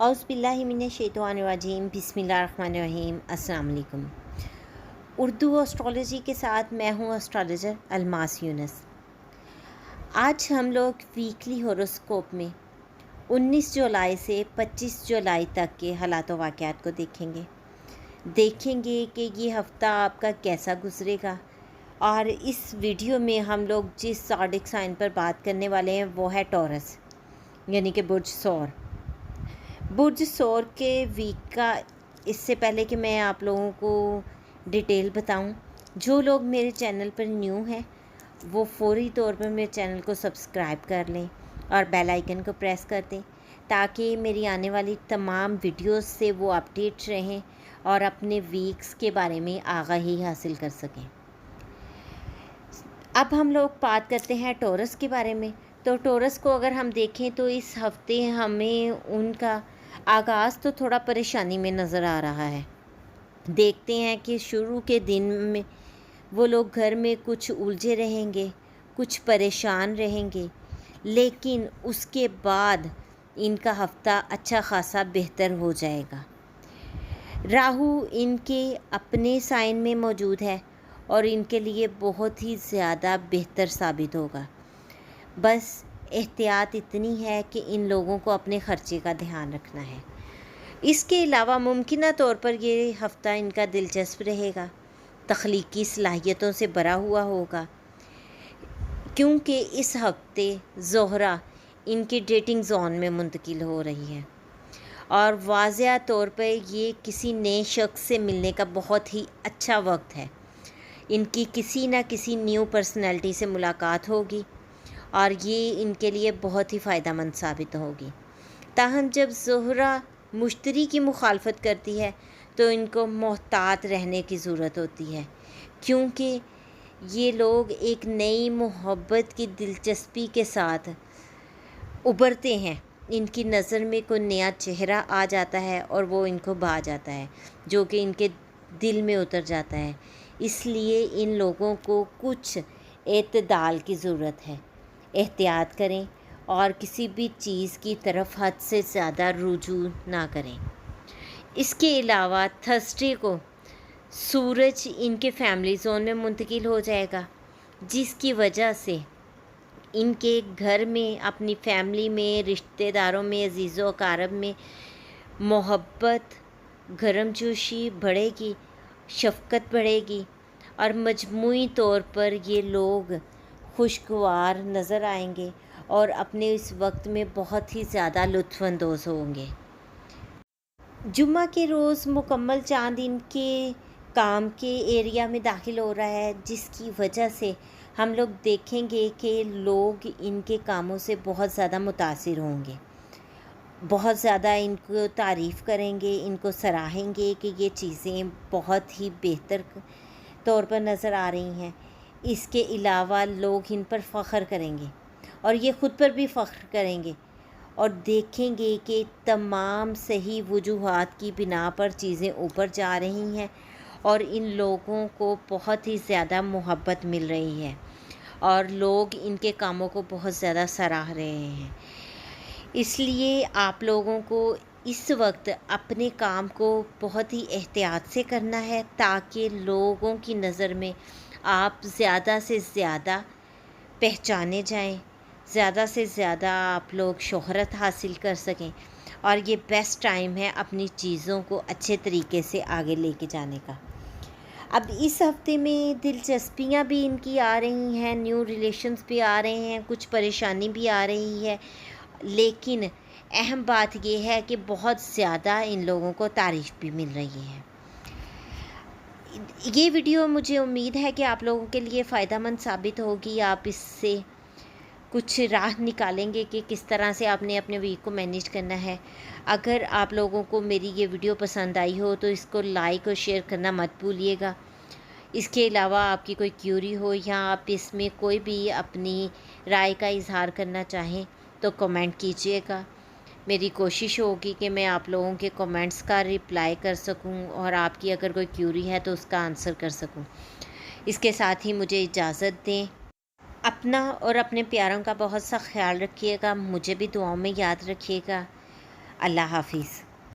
औज़ुबिल्लाहिमिनश्शैतानिर्रजीम बिस्मिल्लाहिर्रहमानिर्रहीम। अस्सलाम वालेकुम। उर्दू एस्ट्रोलॉजी के साथ मैं हूँ एस्ट्रोलॉजर अलमास यूनुस। आज हम लोग वीकली हॉरोस्कोप में 19 जुलाई से 25 जुलाई तक के हालात व वाक़यात को देखेंगे कि ये हफ़्ता आपका कैसा गुज़रेगा। और इस वीडियो में हम लोग जिस ज़ोडिएक साइन पर बात करने वाले हैं वो है टॉरस, यानी कि बुर्ज सौर के वीक का। इससे पहले कि मैं आप लोगों को डिटेल बताऊं, जो लोग मेरे चैनल पर न्यू हैं वो फौरी तौर पर मेरे चैनल को सब्सक्राइब कर लें और बेल आइकन को प्रेस कर दें ताकि मेरी आने वाली तमाम वीडियोस से वो अपडेट रहें और अपने वीक्स के बारे में आगाही हासिल कर सकें। अब हम लोग बात करते हैं टॉरस के बारे में। तो टॉरस को अगर हम देखें तो इस हफ़्ते हमें उनका आगाज़ तो थोड़ा परेशानी में नज़र आ रहा है। देखते हैं कि शुरू के दिन में वो लोग घर में कुछ उलझे रहेंगे, कुछ परेशान रहेंगे, लेकिन उसके बाद इनका हफ़्ता अच्छा खासा बेहतर हो जाएगा। राहु इनके अपने साइन में मौजूद है और इनके लिए बहुत ही ज़्यादा बेहतर साबित होगा। बस एहतियात इतनी है कि इन लोगों को अपने ख़र्चे का ध्यान रखना है। इसके अलावा मुमकिन तौर पर ये हफ़्ता इनका दिलचस्प रहेगा, तख्लीकी सलाहियतों से भरा हुआ होगा, क्योंकि इस हफ़्ते ज़ोहरा इनकी डेटिंग जोन में मुंतकिल हो रही है और वाज़िया तौर पर ये किसी नए शख्स से मिलने का बहुत ही अच्छा वक्त है। इनकी किसी न किसी न्यू पर्सनैलिटी से मुलाकात होगी और ये इनके लिए बहुत ही फ़ायदेमंद साबित होगी। ताहम जब ज़ोहरा मुश्तरी की मुखालफत करती है तो इनको मोहतात रहने की ज़रूरत होती है, क्योंकि ये लोग एक नई मोहब्बत की दिलचस्पी के साथ उभरते हैं। इनकी नज़र में कोई नया चेहरा आ जाता है और वो इनको भा जाता है, जो कि इनके दिल में उतर जाता है। इसलिए इन लोगों को कुछ एतदाल की ज़रूरत है। एहतियात करें और किसी भी चीज़ की तरफ हद से ज़्यादा रुजू ना करें। इसके अलावा थर्सडे को सूरज इनके फैमिली जोन में मुंतकिल हो जाएगा, जिसकी वजह से इनके घर में, अपनी फैमिली में, रिश्तेदारों में, अजीज़ो अकारब में मोहब्बत, गर्मजोशी बढ़ेगी, शफ़क़त बढ़ेगी और मजमूई तौर पर ये लोग खुशगवार नज़र आएंगे और अपने इस वक्त में बहुत ही ज़्यादा लुत्फ़अंदोज़ होंगे। जुम्मा के रोज़ मुकम्मल चाँद इनके काम के एरिया में दाखिल हो रहा है, जिसकी वजह से हम लोग देखेंगे कि लोग इनके कामों से बहुत ज़्यादा मुतासिर होंगे, बहुत ज़्यादा इनको तारीफ़ करेंगे, इनको सराहेंगे कि ये चीज़ें बहुत ही बेहतर तौर पर नज़र आ रही हैं। इसके अलावा लोग इन पर फ़ख्र करेंगे और ये ख़ुद पर भी फ़ख्र करेंगे और देखेंगे कि तमाम सही वजूहात की बिना पर चीज़ें ऊपर जा रही हैं और इन लोगों को बहुत ही ज़्यादा मोहब्बत मिल रही है और लोग इनके कामों को बहुत ज़्यादा सराह रहे हैं। इसलिए आप लोगों को इस वक्त अपने काम को बहुत ही एहतियात से करना है, ताकि लोगों की नज़र में आप ज़्यादा से ज़्यादा पहचाने जाएं, ज़्यादा से ज़्यादा आप लोग शोहरत हासिल कर सकें और ये बेस्ट टाइम है अपनी चीज़ों को अच्छे तरीके से आगे लेके जाने का। अब इस हफ़्ते में दिलचस्पियाँ भी इनकी आ रही हैं, न्यू रिलेशंस भी आ रहे हैं, कुछ परेशानी भी आ रही है, लेकिन अहम बात ये है कि बहुत ज़्यादा इन लोगों को तारीफ़ भी मिल रही है। ये वीडियो मुझे उम्मीद है कि आप लोगों के लिए फ़ायदेमंद साबित होगी। आप इससे कुछ राह निकालेंगे कि किस तरह से आपने अपने वीक को मैनेज करना है। अगर आप लोगों को मेरी ये वीडियो पसंद आई हो तो इसको लाइक और शेयर करना मत भूलिएगा। इसके अलावा आपकी कोई क्यूरी हो या आप इसमें कोई भी अपनी राय का इज़हार करना चाहें तो कमेंट कीजिएगा। मेरी कोशिश होगी कि मैं आप लोगों के कमेंट्स का रिप्लाई कर सकूं और आपकी अगर कोई क्यूरी है तो उसका आंसर कर सकूं। इसके साथ ही मुझे इजाज़त दें। अपना और अपने प्यारों का बहुत सा ख्याल रखिएगा। मुझे भी दुआओं में याद रखिएगा। اللہ حافظ.